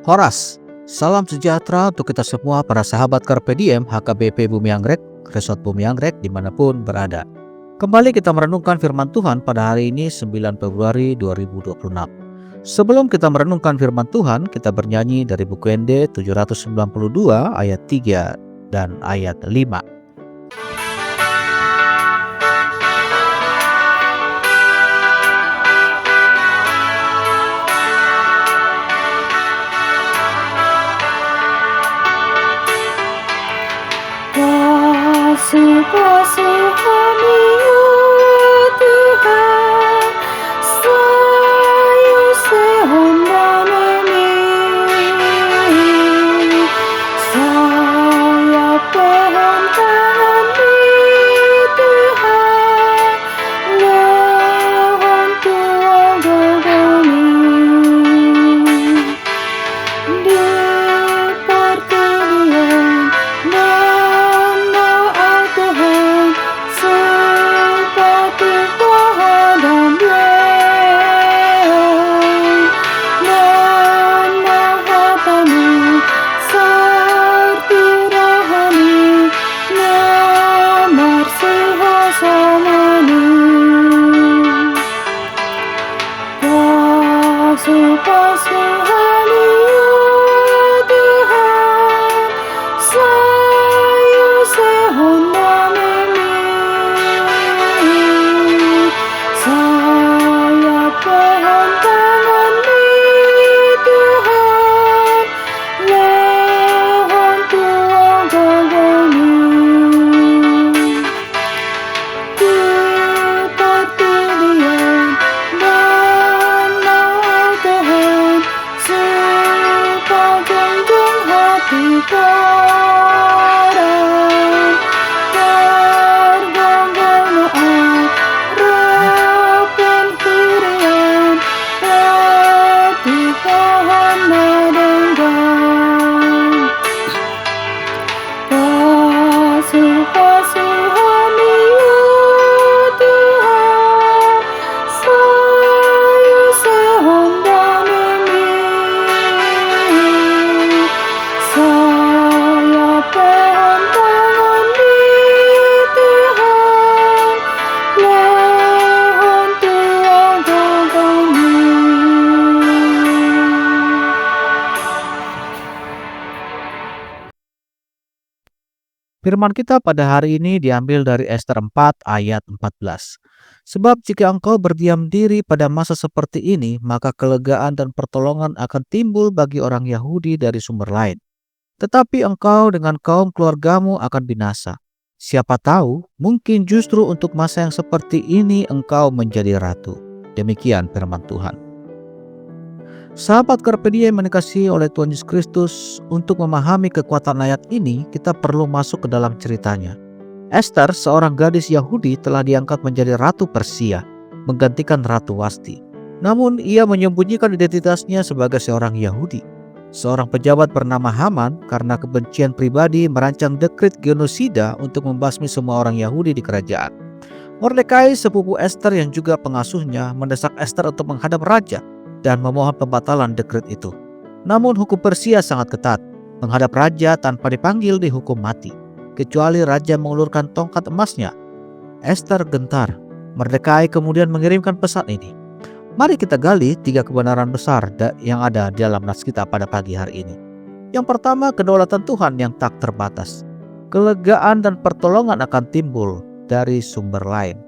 Horas, salam sejahtera untuk kita semua para sahabat Carpe Diem HKBP Bumi Anggrek, Resort Bumi Anggrek dimanapun berada. Kembali kita merenungkan firman Tuhan pada hari ini 9 Februari 2026. Sebelum kita merenungkan firman Tuhan, kita bernyanyi dari buku ND 792 ayat 3 dan ayat 5. Kasih-kasihani Tuhan, sayu sehondani, saya pehantani Tuhan, lehon tua gagani, di pertidian kasih-kasihani Tuhan, sayu sehondani, saya pehantani Tuhan, lehon tua gagani, di pertidian sepagenggeng hati karang, terganggang maaf, rapan hurian, hati pohon nadenggang. Kasih-kasihani Tuhan, sayu sehondani, saya pehantani Tuhan, lehon tua gagani. Firman kita pada hari ini diambil dari Ester 4 ayat 14. Sebab jika engkau berdiam diri pada masa seperti ini, maka kelegaan dan pertolongan akan timbul bagi orang Yahudi dari sumber lain. Tetapi engkau dengan kaum keluargamu akan binasa. Siapa tahu, mungkin justru untuk masa yang seperti ini engkau menjadi ratu. Demikian firman Tuhan. Sahabat Carpe Diem yang dikasihi oleh Tuhan Yesus Kristus, untuk memahami kekuatan ayat ini, kita perlu masuk ke dalam ceritanya. Ester, seorang gadis Yahudi, telah diangkat menjadi Ratu Persia, menggantikan Ratu Wasti. Namun, ia menyembunyikan identitasnya sebagai seorang Yahudi. Seorang pejabat bernama Haman, karena kebencian pribadi, merancang dekret genosida untuk membasmi semua orang Yahudi di kerajaan. Mordekai, sepupu Ester yang juga pengasuhnya, mendesak Ester untuk menghadap raja dan memohon pembatalan dekret itu. Namun hukum Persia sangat ketat. Menghadap raja tanpa dipanggil dihukum mati, kecuali raja mengulurkan tongkat emasnya. Ester gentar. Mordekai kemudian mengirimkan pesan ini. Mari kita gali 3 kebenaran besar yang ada di dalam nas kita pada pagi hari ini. Yang pertama, kedaulatan Tuhan yang tak terbatas. Kelegaan dan pertolongan akan timbul dari sumber lain.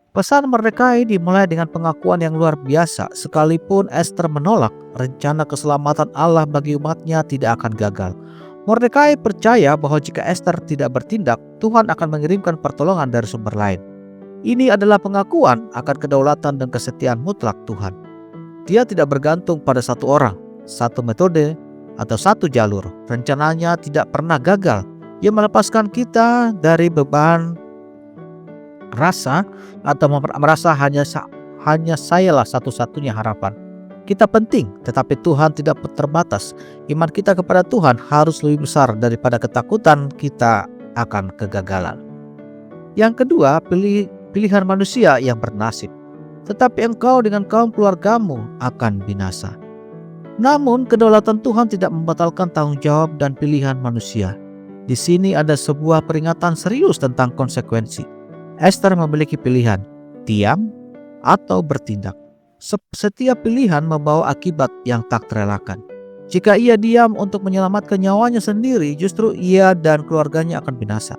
Pesan Mordekai dimulai dengan pengakuan yang luar biasa. Sekalipun Ester menolak, rencana keselamatan Allah bagi umatnya tidak akan gagal. Mordekai percaya bahwa jika Ester tidak bertindak, Tuhan akan mengirimkan pertolongan dari sumber lain. Ini adalah pengakuan akan kedaulatan dan kesetiaan mutlak Tuhan. Dia tidak bergantung pada satu orang, satu metode, atau satu jalur. Rencananya tidak pernah gagal. Ia melepaskan kita dari beban rasa atau merasa hanya sayalah satu-satunya harapan. Kita penting, tetapi Tuhan tidak terbatas. Iman kita kepada Tuhan harus lebih besar daripada ketakutan kita akan kegagalan. Yang kedua, pilihan manusia yang bernasib. Tetapi engkau dengan kaum keluargamu akan binasa. Namun, kedaulatan Tuhan tidak membatalkan tanggung jawab dan pilihan manusia. Di sini ada sebuah peringatan serius tentang konsekuensi. Ester memiliki pilihan, diam atau bertindak. Setiap pilihan membawa akibat yang tak terelakkan. Jika ia diam untuk menyelamatkan nyawanya sendiri, justru ia dan keluarganya akan binasa.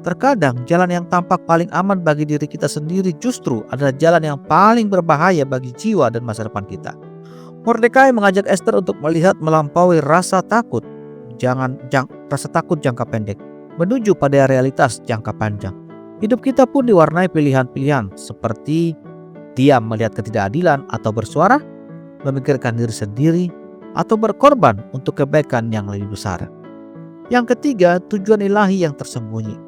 Terkadang jalan yang tampak paling aman bagi diri kita sendiri justru adalah jalan yang paling berbahaya bagi jiwa dan masa depan kita. Mordekai mengajak Ester untuk melihat melampaui rasa takut jangka pendek menuju pada realitas jangka panjang. Hidup kita pun diwarnai pilihan-pilihan seperti diam melihat ketidakadilan atau bersuara, memikirkan diri sendiri, atau berkorban untuk kebaikan yang lebih besar. Yang ketiga, tujuan ilahi yang tersembunyi.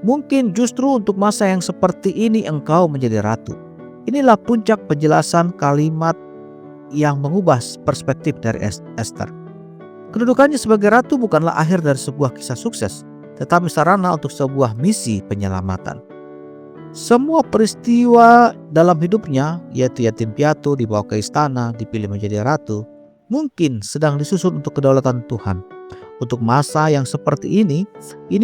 Mungkin justru untuk masa yang seperti ini engkau menjadi ratu. Inilah puncak penjelasan kalimat yang mengubah perspektif dari Ester. Kedudukannya sebagai ratu bukanlah akhir dari sebuah kisah sukses, tetapi sarana untuk sebuah misi penyelamatan. Semua peristiwa dalam hidupnya, yaitu yatim piatu, dibawa ke istana, dipilih menjadi ratu, mungkin sedang disusun untuk kedaulatan Tuhan. Untuk masa yang seperti ini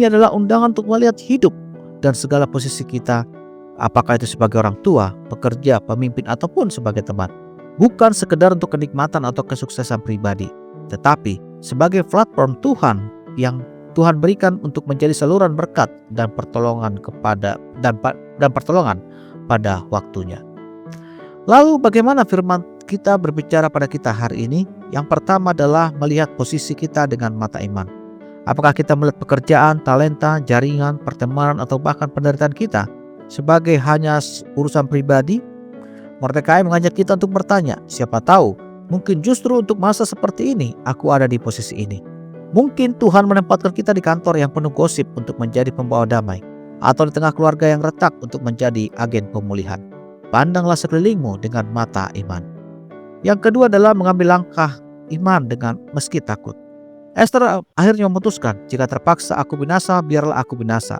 adalah undangan untuk melihat hidup dan segala posisi kita, apakah itu sebagai orang tua, pekerja, pemimpin, ataupun sebagai teman. Bukan sekedar untuk kenikmatan atau kesuksesan pribadi, tetapi sebagai platform Tuhan yang Tuhan berikan untuk menjadi saluran berkat dan pertolongan pertolongan pada waktunya. Lalu bagaimana firman kita berbicara pada kita hari ini? Yang pertama adalah melihat posisi kita dengan mata iman. Apakah kita melihat pekerjaan, talenta, jaringan, pertemanan, atau bahkan penderitaan kita sebagai hanya urusan pribadi? Mordekai mengajak kita untuk bertanya, siapa tahu mungkin justru untuk masa seperti ini aku ada di posisi ini. Mungkin Tuhan menempatkan kita di kantor yang penuh gosip untuk menjadi pembawa damai, atau di tengah keluarga yang retak untuk menjadi agen pemulihan. Pandanglah sekelilingmu dengan mata iman. Yang kedua adalah mengambil langkah iman dengan meski takut. Ester akhirnya memutuskan, jika terpaksa aku binasa, biarlah aku binasa.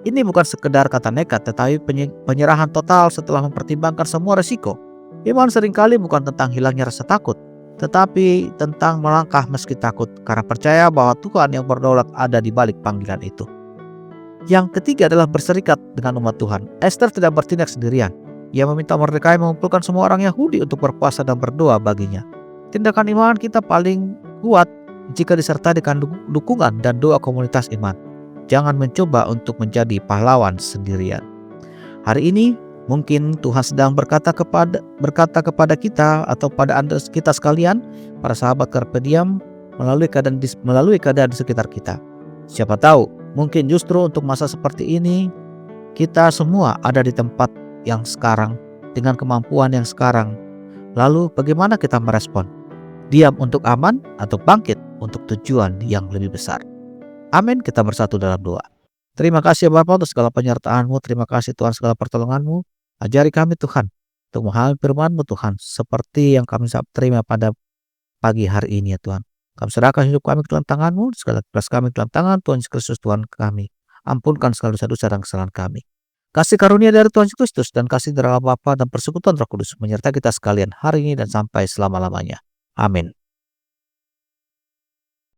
Ini bukan sekedar kata nekat, tetapi penyerahan total setelah mempertimbangkan semua resiko. Iman seringkali bukan tentang hilangnya rasa takut, tetapi tentang melangkah meski takut, karena percaya bahwa Tuhan yang berdaulat ada di balik panggilan itu. Yang ketiga adalah berserikat dengan umat Tuhan. Ester tidak bertindak sendirian. Ia meminta Mordekai mengumpulkan semua orang Yahudi untuk berpuasa dan berdoa baginya. Tindakan iman kita paling kuat jika disertai dengan dukungan dan doa komunitas iman. Jangan mencoba untuk menjadi pahlawan sendirian. Hari ini mungkin Tuhan sedang berkata kepada kita atau pada Anda kita sekalian, para sahabat carpe diem, melalui keadaan di sekitar kita. Siapa tahu, mungkin justru untuk masa seperti ini kita semua ada di tempat yang sekarang dengan kemampuan yang sekarang. Lalu bagaimana kita merespon? Diam untuk aman atau bangkit untuk tujuan yang lebih besar? Amin. Kita bersatu dalam doa. Terima kasih Bapa untuk segala penyertaan-Mu. Terima kasih Tuhan segala pertolongan-Mu. Ajari kami Tuhan untuk memahami firman-Mu Tuhan, seperti yang kami terima pada pagi hari ini ya Tuhan. Kami serahkan hidup kami ke dalam tangan-Mu, segala tugas kami ke dalam tangan Tuhan Yesus Kristus Tuhan kami. Ampunkan segala dosa-dosa dan kesalahan kami. Kasih karunia dari Tuhan Yesus Kristus dan kasih dari Allah Bapa dan persekutuan Roh Kudus menyertai kita sekalian hari ini dan sampai selama-lamanya. Amin.